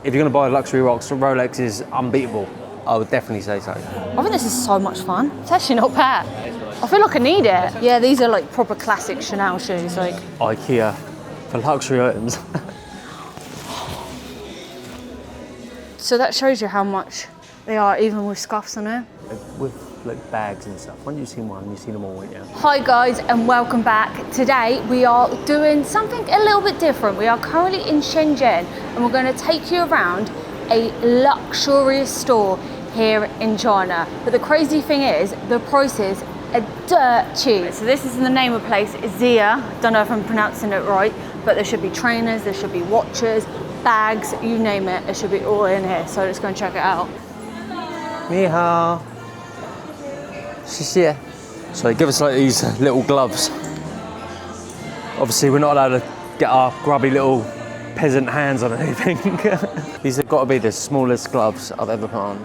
if you're going to buy luxury watch, Rolex is unbeatable. I would definitely say so. I think this is so much fun. It's actually not bad. I feel like I need it. Yeah, these are like proper classic Chanel shoes. Like IKEA for luxury items. So that shows you how much they are, even with scuffs on it. With like bags and stuff. Once you've seen one, you've seen them all, yeah. Hi guys, and welcome back. Today we are doing something a little bit different. We are currently in Shenzhen and we're going to take you around a luxurious store here in China. But the crazy thing is, the prices are dirt cheap. So this is the name of the place, Zia. Don't know if I'm pronouncing it right, but there should be trainers, there should be watches, bags, you name it, it should be all in here. So let's go and check it out. Ni hao. Xie. So they give us like these little gloves. Obviously we're not allowed to get our grubby little peasant hands on anything. These have got to be the smallest gloves I've ever put on.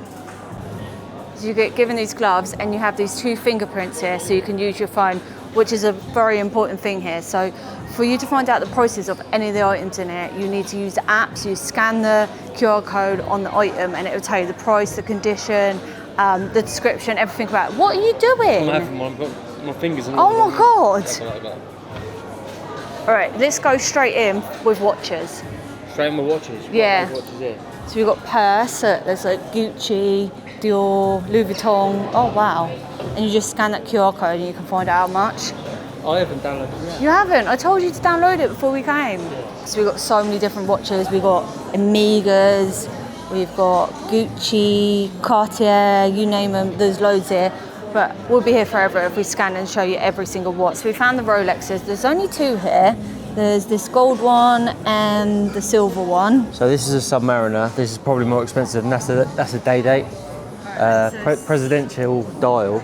So you get given these gloves and you have these two fingerprints here so you can use your phone, which is a very important thing here. So for you to find out the prices of any of the items in here, you need to use the app. So you scan the QR code on the item and it will tell you the price, the condition, the description, everything about it. What are you doing? I'm having one, I've got my fingers in it. Oh my God. All right, let's go straight in with watches. Straight in with watches? Yeah. What watches here? So we've got purse, so there's like Gucci, Dior, Louis Vuitton. Oh wow. And you just scan that QR code and you can find out how much. I haven't downloaded it yet. You haven't? I told you to download it before we came. Yeah. So we've got so many different watches. We've got Amigas, we've got Gucci, Cartier, you name them, there's loads here. But we'll be here forever if we scan and show you every single watch. So we found the Rolexes. There's only two here. There's this gold one and the silver one. So this is a Submariner. This is probably more expensive, and that's a day-date. Presidential dial.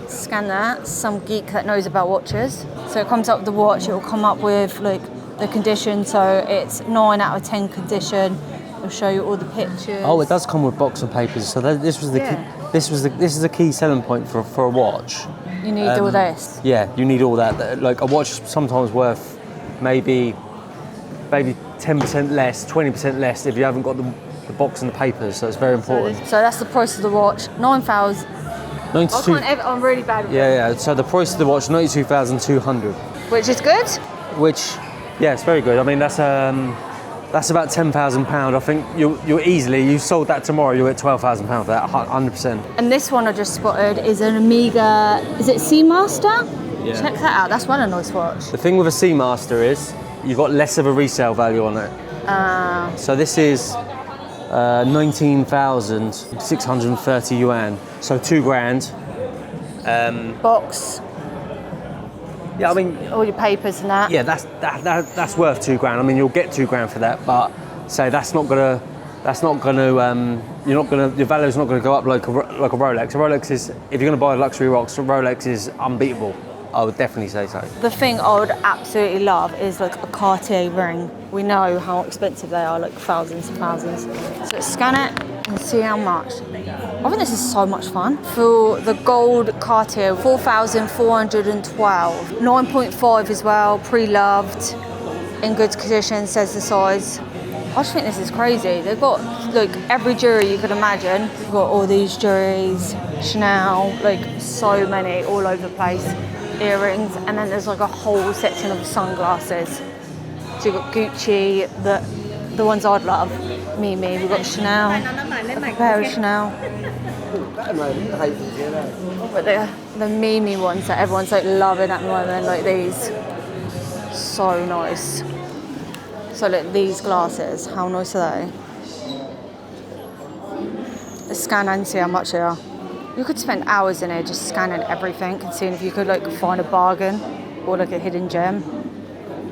Scan that. Some geek that knows about watches. So it comes up with the watch. It will come up with like the condition. So it's 9 out of 10 condition. It'll show you all the pictures. Oh, it does come with box and papers. So this was the this is a key selling point for a watch. You need all this. Yeah, you need all that. Like a watch sometimes worth maybe 10% less, 20% less if you haven't got the box and the papers. So it's very important. So that's the price of the watch. 9,000. 92. I'm really bad with it. Yeah. So the price of the watch, 92,200. Which is good. Which, yeah, it's very good. I mean, that's about £10,000. I think you sold that tomorrow, you'll get £12,000 for that, 100%. And this one I just spotted is an Amiga. Is it Seamaster? Yeah. Check that out. That's one a nice watch. The thing with a Seamaster is you've got less of a resale value on it. So this is 19,630 yuan. So £2,000. Box. Yeah, I mean, all your papers and that. Yeah, that's worth £2,000. I mean, you'll get £2,000 for that, but say your value's not gonna go up like a Rolex. A Rolex is, if you're gonna buy a luxury watch, Rolex is unbeatable. I would definitely say so. The thing I would absolutely love is like a Cartier ring. We know how expensive they are, like thousands and thousands. So let's scan it and see how much. I think this is so much fun. For the gold Cartier, 4,412. 9.5 as well, pre-loved, in good condition, says the size. I just think this is crazy. They've got like every jewelry you could imagine. They've got all these jewelries, Chanel, like so many all over the place. Earrings, and then there's like a whole section of sunglasses. So you've got Gucci, the ones I'd love. Mimi, we've got Chanel, a pair of Chanel. But the Mimi ones that everyone's like loving at the moment, like these. So nice. So look, these glasses, how nice are they? Let's scan and see how much they are. You could spend hours in here just scanning everything and seeing if you could like find a bargain or like a hidden gem.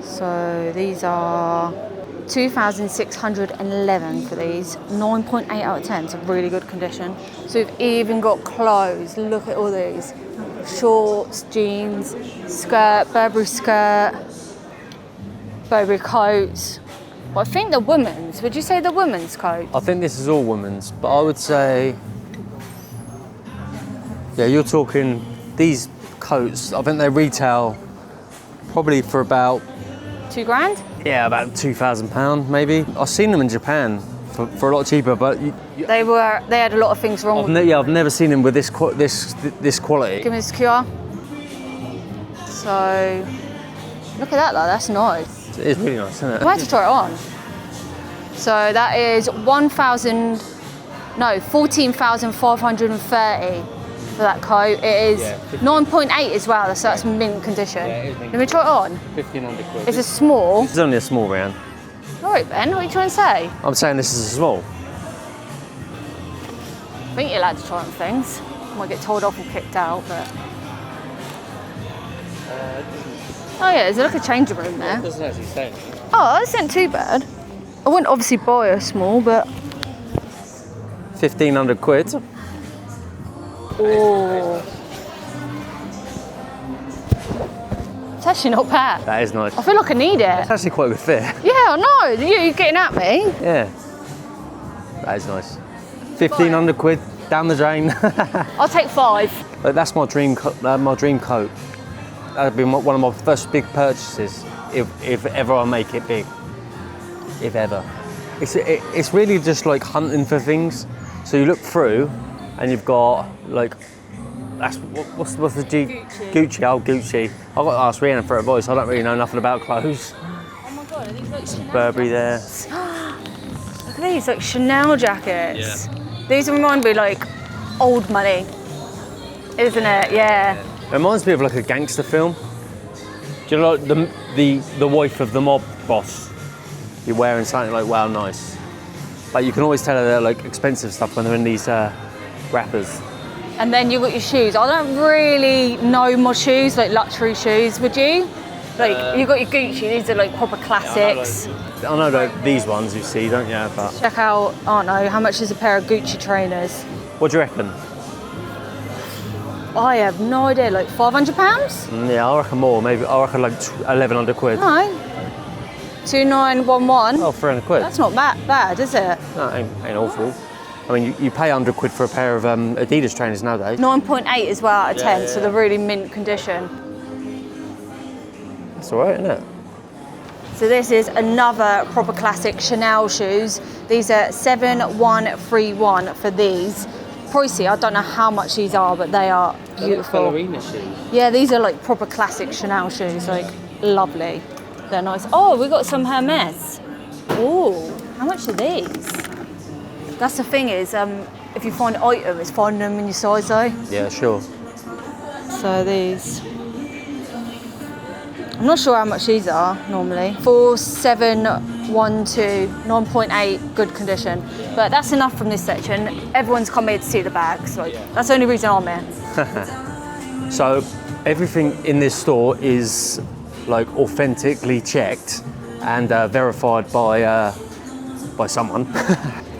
So these are 2,611 for these. 9.8 out of 10, it's a really good condition. So we've even got clothes. Look at all these. Shorts, jeans, skirt, Burberry coats. Well, I think the women's. Would you say the women's coat? I think this is all women's, but I would say, yeah, you're talking these coats. I think they retail probably for about £2,000? Yeah, about £2,000 maybe. I've seen them in Japan for a lot cheaper, but They had a lot of things wrong with them. I've never seen them with this quality. Give me this QR. So, look at that though, that's nice. It is really nice, isn't it? I had to try it on. So that is 14,530 for that coat. It is 9.8 as well, so that's mint condition. Yeah, it is mint Let me try it on. 1,500 quid. It's a small. It's only a small round. All right, Ben, what are you trying to say? I'm saying this is a small. I think you're allowed to try on things. Might get told off or kicked out, but. Oh yeah, there's like a changing room there. It doesn't actually say anything. Oh, that isn't too bad. I wouldn't obviously buy a small, but. 1,500 quid. Oh. It's actually not bad. That is nice. I feel like I need it. It's actually quite a good fit. Yeah, I know. You're getting at me. Yeah. That is nice. 1,500 quid down the drain. I'll take 5. But that's my dream coat. That'd be one of my first big purchases, if ever I make it big. If ever. It's really just like hunting for things. So you look through, and you've got like, what's the G? Gucci. Oh, Gucci. I've got to ask Reanne for advice. I don't really know nothing about clothes. Oh my god, are these like Chanel Burberry there. Look at these, like Chanel jackets. Yeah. These remind me like old money, isn't it? Yeah. It reminds me of like a gangster film. Do you know like the wife of the mob boss? You're wearing something like wow nice. But you can always tell they're like expensive stuff when they're in these wrappers. And then you've got your shoes. I don't really know my shoes, like luxury shoes, would you? Like, you've got your Gucci, these are like proper classics. I know like these ones you see, don't you? But Check out, I don't know, how much is a pair of Gucci trainers? what do you reckon? I have no idea, like £500? Yeah, I reckon more. Maybe I reckon like 1,100 quid. No. 2911. Oh, 300 quid. That's not bad, is it? No, ain't awful. I mean, you pay 100 quid for a pair of Adidas trainers nowadays. 9.8 as well out of 10, so yeah. they're really mint condition. That's all right, isn't it? So this is another proper classic Chanel shoes. These are 7131 for these. Pricey, I don't know how much these are, but they are beautiful. Ballerina shoes. Yeah, these are like proper classic Chanel shoes, like lovely. They're nice. Oh, we got some Hermès. Oh, how much are these? That's the thing is, if you find an item, it's finding them in your size though. Yeah, sure. So these. I'm not sure how much these are normally. 4712, 9.8, good condition. But that's enough from this section. Everyone's come here to see the bags. Like, that's the only reason I'm here. So everything in this store is like authentically checked and verified by someone.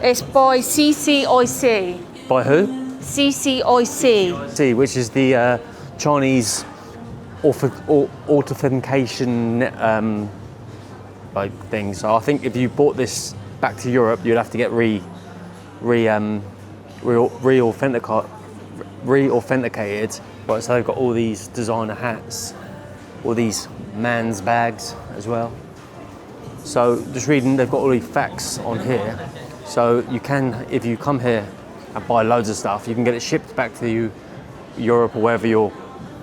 It's by CCIC. By who? CCIC. Which is the Chinese authentication like thing. So I think if you bought this back to Europe, you'd have to get re-authenticated. Right, so they've got all these designer hats, all these man's bags as well. So just reading, they've got all these facts on here. So you can, if you come here and buy loads of stuff, you can get it shipped back to you, Europe or wherever you're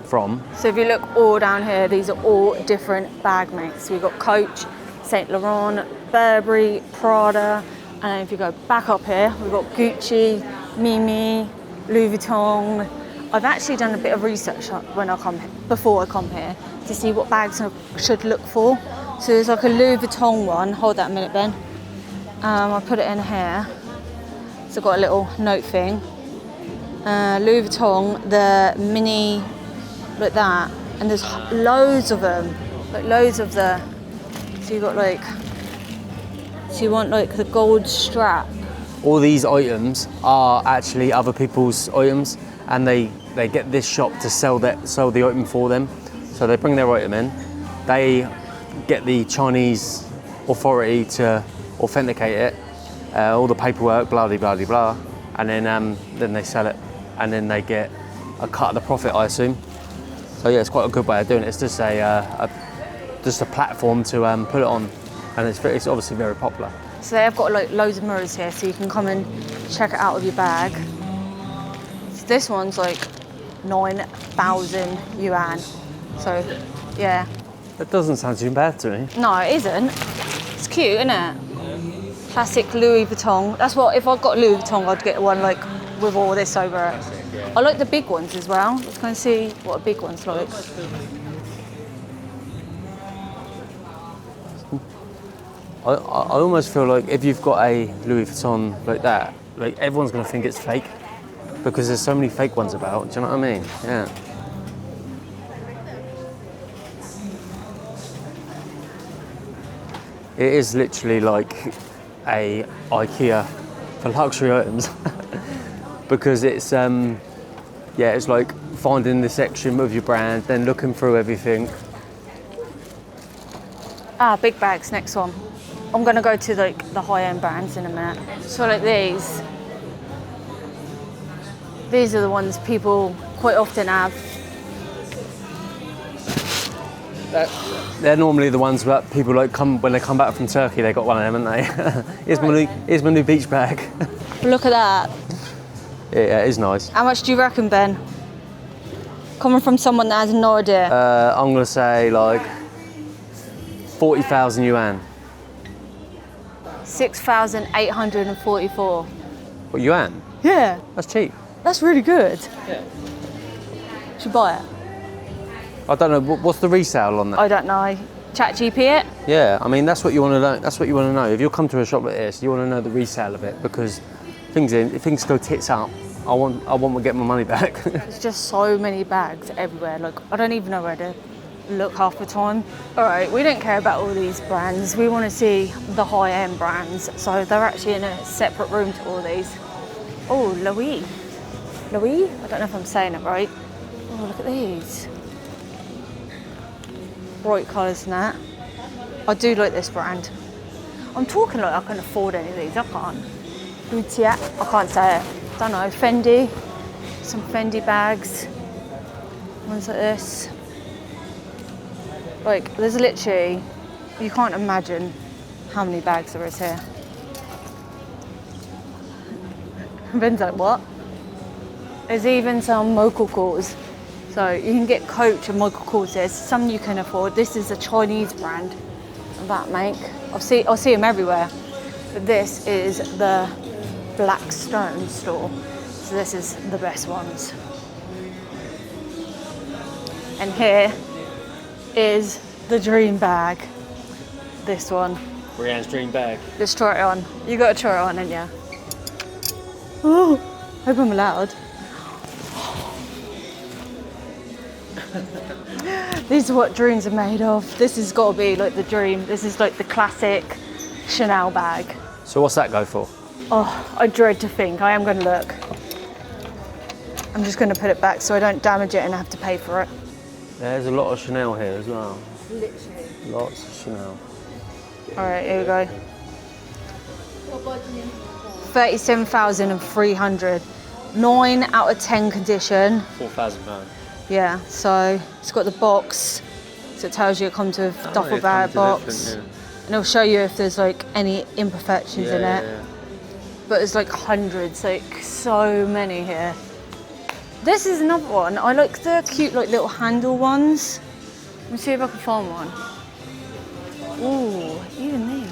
from. So if you look all down here, these are all different bag makes. We've got Coach, Saint Laurent, Burberry, Prada, and then if you go back up here, we've got Gucci, Mimi, Louis Vuitton. I've actually done a bit of research when before I come here to see what bags I should look for. So there's like a Louis Vuitton one. Hold that a minute, Ben. I put it in here. So I've got a little note thing. Louis Vuitton, the mini, like that. And there's loads of them. Like loads of the, so you got like, so you want like the gold strap. All these items are actually other people's items, and they get this shop to sell the item for them. So they bring their item in, they get the Chinese authority to authenticate it, all the paperwork, blah, blah, blah, blah, and then they sell it, and then they get a cut of the profit, I assume. So yeah, it's quite a good way of doing it. It's just a platform to put it on, and it's obviously very popular. So they have got like loads of mirrors here, so you can come and check it out with your bag. So this one's like 9,000 yuan. So yeah. That doesn't sound too bad to me. No, it isn't. It's cute, isn't it? Classic Louis Vuitton. That's what, if I got Louis Vuitton, I'd get one like with all this over it. I like the big ones as well. Let's go and see what a big one's like. I almost feel like if you've got a Louis Vuitton like that, like everyone's gonna think it's fake because there's so many fake ones about. Do you know what I mean? Yeah. It is literally like a IKEA for luxury items because it's it's like finding the section of your brand, then looking through everything. Ah, big bags, next one. I'm gonna go to like the high-end brands in a minute. So like these are the ones people quite often have. They're normally the ones that people like when they come back from Turkey. They got one of them, haven't they? Here's my new beach bag. Look at that. Yeah, it is nice. How much do you reckon, Ben? Coming from someone that has no idea. I'm gonna say like 40,000 yuan. 6,844. What, yuan? Yeah. That's cheap. That's really good. Yeah. Should buy it. I don't know. What's the resale on that? I don't know. ChatGPT it? Yeah, I mean that's what you want to know. That's what you want to know. If you come to a shop like this, you want to know the resale of it because if things go tits up, I want to get my money back. There's just so many bags everywhere. Like I don't even know where to look half the time. All right, we don't care about all these brands. We want to see the high-end brands. So they're actually in a separate room to all these. Oh, Louis. Louis? I don't know if I'm saying it right. Oh, look at these. Bright colours and that. I do like this brand. I'm talking like I can afford any of these. I can't. Boutia. I can't say it. Don't know. Fendi. Some Fendi bags. Ones like this. Like, there's literally, you can't imagine how many bags there is here. Ben's like, what? There's even some Michael Kors. So you can get Coach and Michael Kors. There's some you can afford. This is a Chinese brand that make. I'll see them everywhere. But this is the Blackstone store. So this is the best ones. And here is the dream bag. This one. Reanne's dream bag. Let's try it on. You got to try it on, ain't ya? Oh, hope I'm allowed. These are what dreams are made of. This has got to be like the dream. This is like the classic Chanel bag. So what's that go for? Oh, I dread to think. I am going to look. I'm just going to put it back so I don't damage it and have to pay for it. There's a lot of Chanel here as well. Literally. Lots of Chanel. All right, here we go. 37,300. 9 out of 10 condition. £4,000. Yeah, so it's got the box. So it tells you it comes with a duffel bag box. Yeah. And it'll show you if there's like any imperfections in it. Yeah. But there's like hundreds, like so many here. This is another one. I like the cute like little handle ones. Let me see if I can find one. Ooh, even these.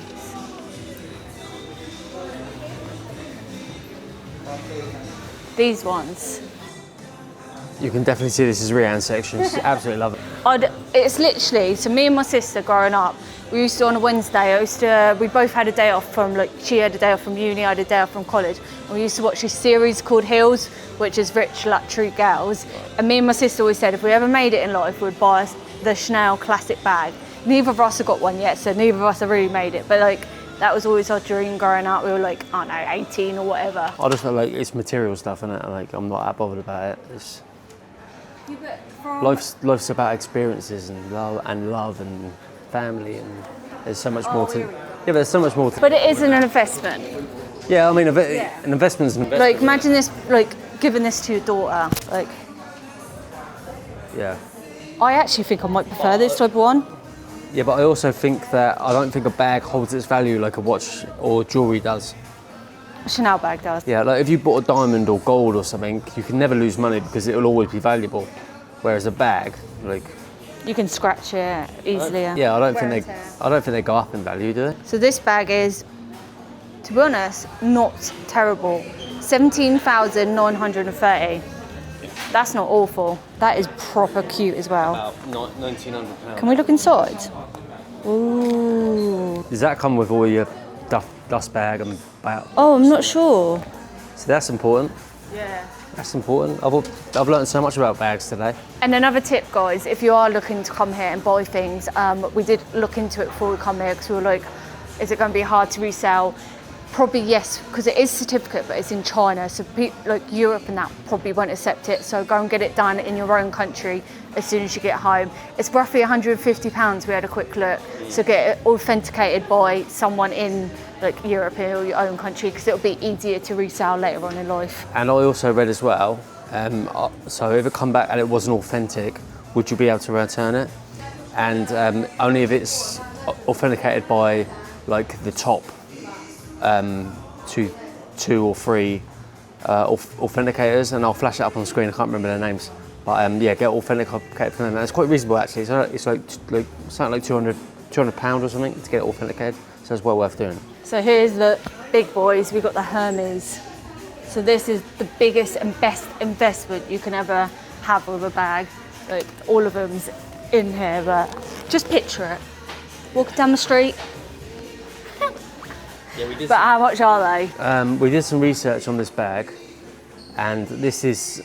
These ones. You can definitely see this is Reanne's section. She absolutely love it. It's literally, so me and my sister growing up, we used to on a Wednesday, we both had a day off from, like, she had a day off from uni, I had a day off from college. And we used to watch this series called Heels, which is rich luxury girls. And me and my sister always said if we ever made it in life, we'd buy the Chanel classic bag. Neither of us have got one yet, so neither of us have really made it. But like, that was always our dream growing up. We were like, I don't know, 18 or whatever. I just feel like it's material stuff, innit? Like, I'm not that bothered about it. It's... Life's about experiences and love and family, and there's so much more to. Yeah, but there's so much more to. But it isn't an investment. Yeah, I mean, an investment's an investment. Like, imagine this, like giving this to your daughter. Like, yeah. I actually think I might prefer this type of one. Yeah, but I also think that I don't think a bag holds its value like a watch or jewellery does. A Chanel bag does. Yeah, like if you bought a diamond or gold or something, you can never lose money because it will always be valuable. Whereas a bag, like You can scratch it easily. yeah, I don't think they go up in value, do they? So this bag is, to be honest, not terrible. 17,930. That's not awful. That is proper cute as well. About £1,900. Can we look inside? Ooh. Does that come with all your dust bag and bag? Oh, I'm not sure. So that's important. Yeah. That's important. I've learned so much about bags today. And another tip, guys, if you are looking to come here and buy things, we did look into it before we come here because we were like, is it going to be hard to resell? Probably yes, because it is certificate, but it's in China, so like Europe and that probably won't accept it. So go and get it done in your own country as soon as you get home. It's roughly £150. We had a quick look, so get it authenticated by someone in like Europe or your own country, because it'll be easier to resell later on in life. And I also read as well, so if it come back and it wasn't authentic, would you be able to return it? And only if it's authenticated by like the top two or three authenticators, and I'll flash it up on the screen. I can't remember their names, but yeah, get authenticated from them. And it's quite reasonable actually. So it's like something like £200 or something to get it authenticated. So it's well worth doing. So here's the big boys. We've got the Hermès. So this is the biggest and best investment you can ever have with a bag. Like all of them's in here, but just picture it. Walking down the street. Yeah, we did. But how much are they? We did some research on this bag, and this is,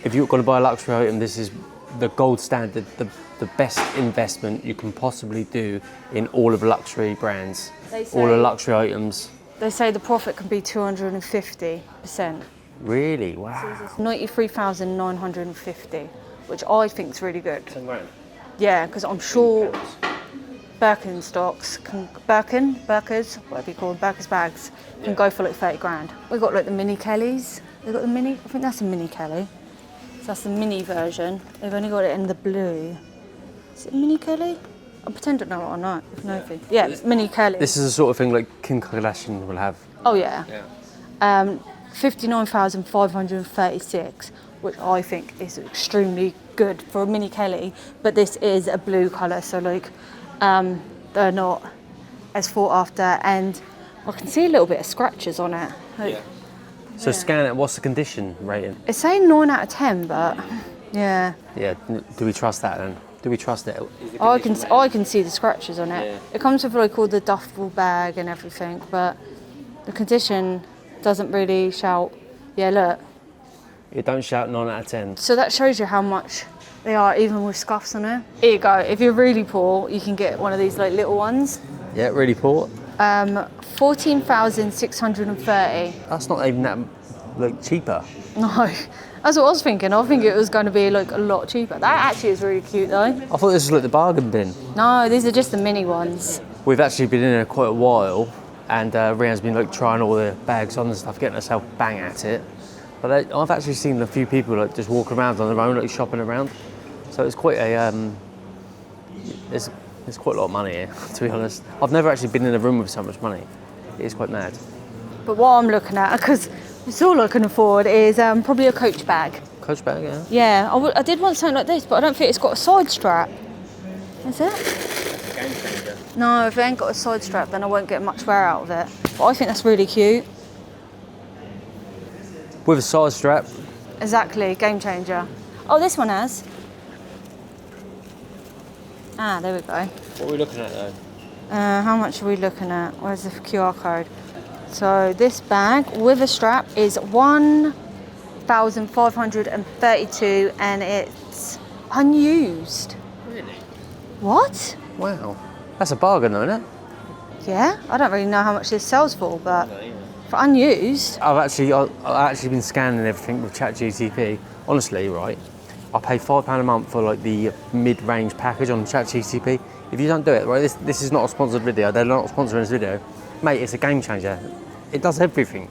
if you're going to buy a luxury item, this is the gold standard, the best investment you can possibly do in all of luxury brands, all the luxury items. They say the profit can be 250%. Really? Wow. 93,950, which I think is really good. 10 grand. Yeah, because I'm sure Birkenstocks Birkers, whatever you call them, Birkers bags, can go for like 30 grand. We've got like the mini Kellys. They've got the mini, I think that's a mini Kelly. So that's the mini version. They've only got it in the blue. Is it a mini Kelly? I pretend to know what I know. If nothing. Yeah, it's mini Kelly. This is the sort of thing like Kim Kardashian will have. Oh yeah. 59,536, which I think is extremely good for a mini Kelly. But this is a blue colour, so like they're not as sought after, and I can see a little bit of scratches on it. Like, So scan it. What's the condition rating? it's saying 9 out of 10, but yeah. Yeah. Do we trust that then? Do we trust it? I can see the scratches on it. Yeah. It comes with like all the duffel bag and everything, but the condition doesn't really shout. Yeah, look. You don't shout 9 out of 10. So that shows you how much they are, even with scuffs on it. Here you go. If you're really poor, you can get one of these like little ones. Yeah, really poor. 14,630. That's not even that like cheaper. No, that's what I was thinking. I think it was going to be like a lot cheaper. That actually is really cute though. I thought this was like the bargain bin. No, these are just the mini ones. We've actually been in there quite a while, and Reanne's been like trying all the bags on and stuff, getting herself bang at it. But I've actually seen a few people like just walking around on their own, like shopping around. So it's quite a there's quite a lot of money here, to be honest. I've never actually been in a room with so much money. It is quite mad. But what I'm looking at, because it's all I can afford, is probably a Coach bag. Coach bag, yeah. Yeah, I did want something like this, but I don't think it's got a side strap. Is it? Game changer. No, if it ain't got a side strap, then I won't get much wear out of it. But I think that's really cute. With a side strap. Exactly, game changer. Oh, this one has. Ah, there we go. What are we looking at though? How much are we looking at? Where's the QR code? So this bag with a strap is 1,532 and it's unused. Really? What? Wow. That's a bargain though, isn't it? Yeah, I don't really know how much this sells for, but for unused. I've actually been scanning everything with ChatGTP. Honestly, right, I pay £5 a month for like the mid-range package on ChatGTP. If you don't do it, right, this is not a sponsored video. They're not sponsoring this video, mate. It's a game changer. It does everything.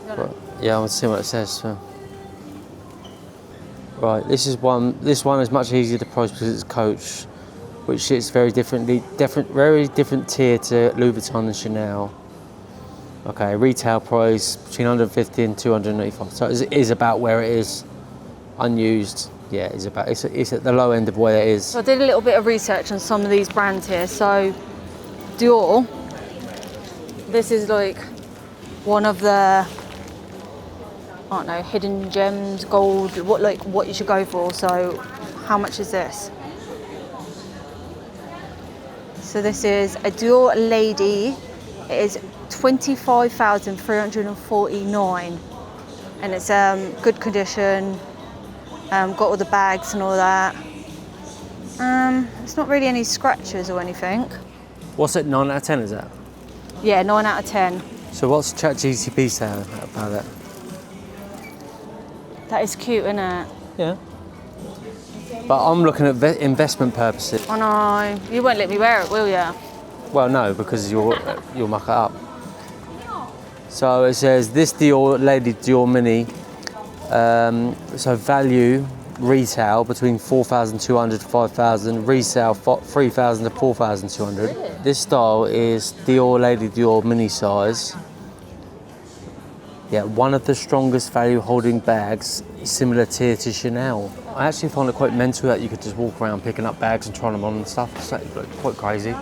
But, yeah, I want to see what it says. So. Right, this one is much easier to price because it's Coach, which is very very different tier to Louis Vuitton and Chanel. Okay, retail price between 150 and 285. So it is about where it is. Unused, yeah, it's at the low end of where it is. So I did a little bit of research on some of these brands here. So Dior, this is like one of the, I don't know, hidden gems, gold, what you should go for. So how much is this? So this is a Dior Lady. It is 25,349, and it's good condition. Got all the bags and all that. It's not really any scratches or anything. What's it? 9 out of 10 is that? Yeah, 9 out of 10. So what's ChatGPT saying about it? That is cute, isn't it? Yeah. But I'm looking at investment purposes. I know. You won't let me wear it, will you? Well, no, because you'll muck it up. So it says this Dior Lady Dior Mini. So value retail between 4,200 to 5,000. Resale 3,000 to 4,200. This style is Dior Lady Dior Mini size. Yeah, one of the strongest value holding bags, similar tier to Chanel. I actually find it quite mental that you could just walk around picking up bags and trying them on and stuff. It's like quite crazy.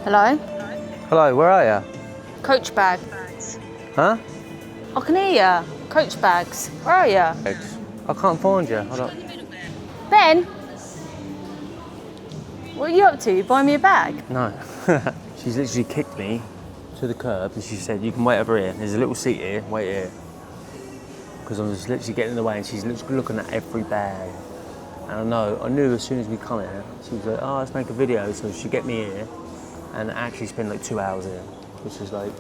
Hello? Hello, where are you? Coach bag. Huh? I can hear you. Coach bags. Where are you? I can't find you. Hold on. Ben? What are you up to? You buying me a bag? No. She's literally kicked me to the curb and she said, you can wait over here. There's a little seat here, wait here. Because I'm just literally getting in the way and she's literally looking at every bag. And I knew as soon as we come here, she was like, oh, let's make a video. So she'd get me here and actually spend like 2 hours here, which is like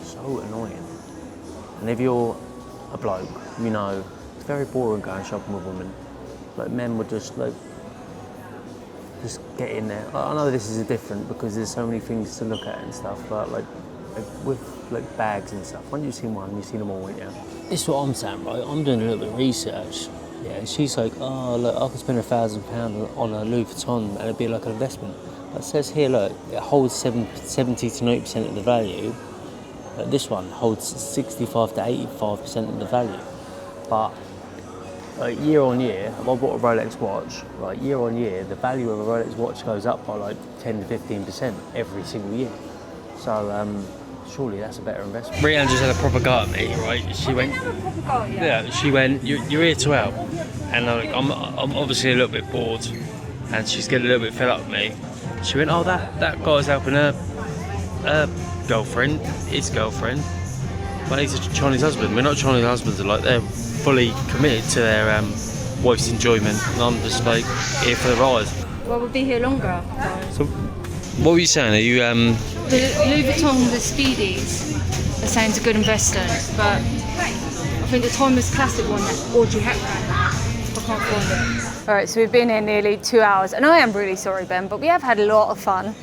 so annoying. And if you're a bloke, you know, it's very boring going shopping with women. Like men would just get in there. I know this is different because there's so many things to look at and stuff, but like with bags and stuff, once you've seen one, you've seen them all, won't you? This is what I'm saying, right? I'm doing a little bit of research. Yeah, and she's like, oh, look, I could spend £1,000 on a Louis Vuitton and it'd be like an investment. But it says here, look, it holds 70 to 90% of the value. This one holds 65 to 85% of the value. But like year on year, if I bought a Rolex watch, like year on year, the value of a Rolex watch goes up by like 10 to 15% every single year. So surely that's a better investment. Reanne just had a proper go at me, right? She went, yeah, she went, you're here to help. And I'm obviously a little bit bored and she's getting a little bit fed up with me. She went, oh, that guy's helping her girlfriend, his girlfriend, but he's a Chinese husband. We're not Chinese husbands, like they're fully committed to their wife's enjoyment, and I'm just like here for the ride. Well, we'll be here longer. So, what were you saying? Are you The Louis Vuitton, the Speedies, are saying it's a good investment, but I think the timeless classic one, that Audrey Hepburn, I can't find it. All right, so we've been here nearly 2 hours, and I am really sorry, Ben, but we have had a lot of fun.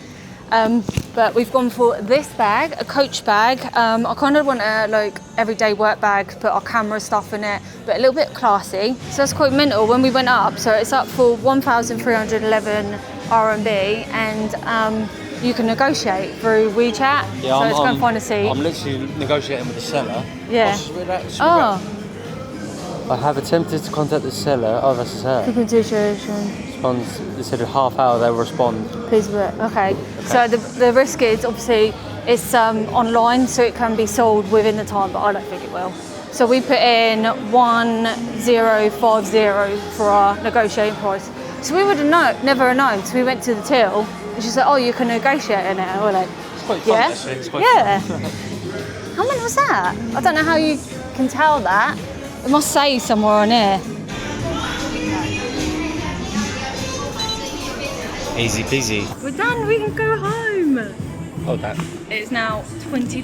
But we've gone for this bag, a Coach bag. I kind of want a like everyday work bag, put our camera stuff in it, but a little bit classy. So that's quite mental when we went up. So it's up for 1,311 RMB, and you can negotiate through WeChat. Yeah, so let's go and find a seat. I'm literally negotiating with the seller. Yeah. Oh. I have attempted to contact the seller. Oh, this is her. Compensation. Responds. They said a half hour they'll respond. Please wait. Okay. So the risk is obviously it's online, so it can be sold within the time, but I don't think it will. So we put in 1050 for our negotiating price. So we would have never known. So we went to the till, and she said, "Oh, you can negotiate in it." And we're like, "It's quite fun, actually. It's quite fun." How many was that? I don't know how you can tell that. It must say somewhere on here. Easy peasy. We're done, we can go home. Hold that. It's now 8:20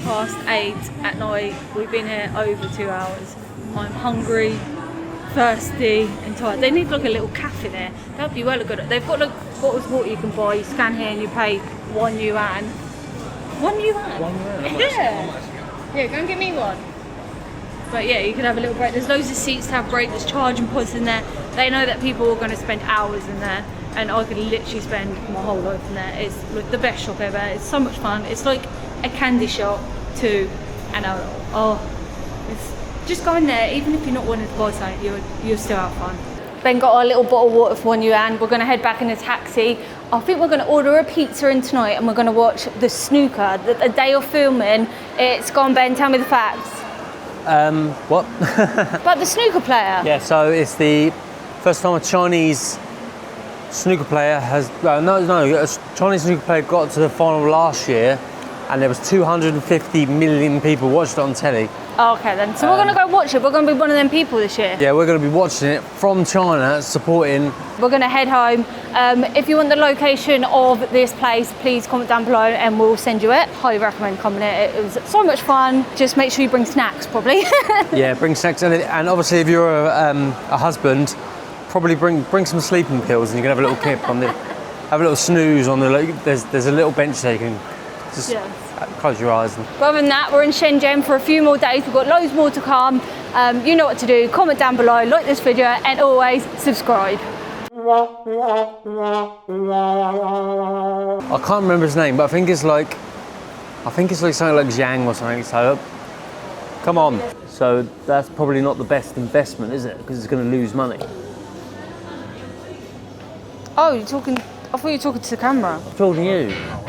at night. We've been here over 2 hours. I'm hungry, thirsty and tired. They need like a little cafe there. That'd be well good. They've got like bottles of water you can buy. You scan here and you pay 1 yuan. 1 yuan? 1 yuan? Yeah. Yeah, go and get me one. But yeah, you can have a little break. There's loads of seats to have break. There's charging pods in there. They know that people are going to spend hours in there, and I could literally spend my whole life in there. It's like the best shop ever. It's so much fun. It's like a candy shop too, and it's just go in there. Even if you're not wanting to buy something, you'll still have fun. Ben got our little bottle of water for you, and we're going to head back in a taxi. I think we're going to order a pizza in tonight, and we're going to watch the snooker. The day of filming, it's gone. Ben, tell me the facts. What? About the snooker player. Yeah, so it's the first time a Chinese snooker player has, a Chinese snooker player got to the final last year, and there was 250 million people watched it on telly. Oh, okay then. So we're going to go watch it. We're going to be one of them people this year. Yeah, we're going to be watching it from China, supporting. We're going to head home. If you want the location of this place, please comment down below and we'll send you it. Highly recommend coming here. It was so much fun. Just make sure you bring snacks, probably. Yeah, bring snacks. And obviously, if you're a husband, probably bring some sleeping pills, and you can have a little kip on have a little snooze on the. There's a little bench there you can just close your eyes. But other than that, we're in Shenzhen for a few more days. We've got loads more to come. You know what to do. Comment down below, like this video, and always subscribe. I can't remember his name, but I think it's like something like Zhang or something. So come on. So that's probably not the best investment, is it? Because it's going to lose money. Oh, you're talking. I thought you were talking to the camera. I'm talking to you.